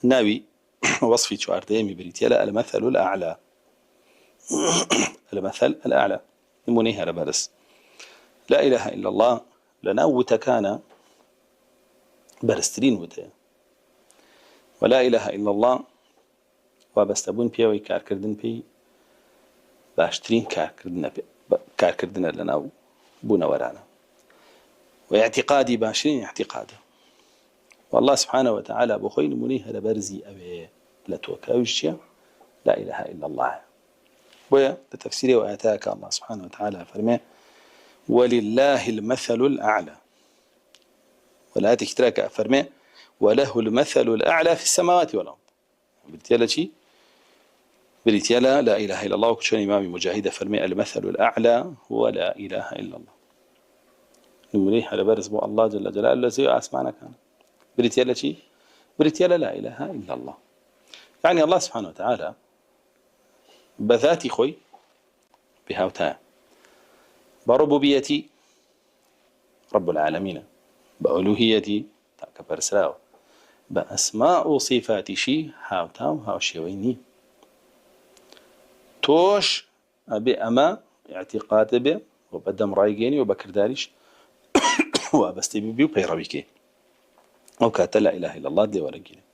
ناوي وصفي شوارديمي بريتيلا المثل الأعلى. المثل الأعلى نمونيها لبرس لا إله إلا الله لنا وتكان برسترين وتيا ولا إله إلا الله وابستبون بيا ويكار كردن بي باشترين كار كردن لنا بونا ورانا واعتقادي باشرين اعتقاده والله سبحانه وتعالى بخوين منيها لبرزي أبي لتوكاوشيا لا إله إلا الله ويا لتفسيره وآتاك الله سبحانه وتعالى فرمي ولله المثل الأعلى ولا تكتراك فرمي وله المثل الأعلى في السماوات والأرض بالتالي شيء بالتالي لا إله إلا الله وكشان إمام مجاهد فرمي المثل الأعلى هو لا إله إلا الله نمريه على برز بو الله جل جلاله الذي أسمعنا كان بالتالي شيء بالتالي لا إله إلا الله يعني الله سبحانه وتعالى بذاتي خوي بهاوتا بربوبيتي رب العالمين بألوهيتي تاكبر سراو بأسماء وصفات شي هاوتا وهاوشيويني توش أبي أما اعتقاد به وبدم رايقيني وبكر داريش وأبستي بيو بيرويكي أو كاتا لا إله إلا الله دي ورقيني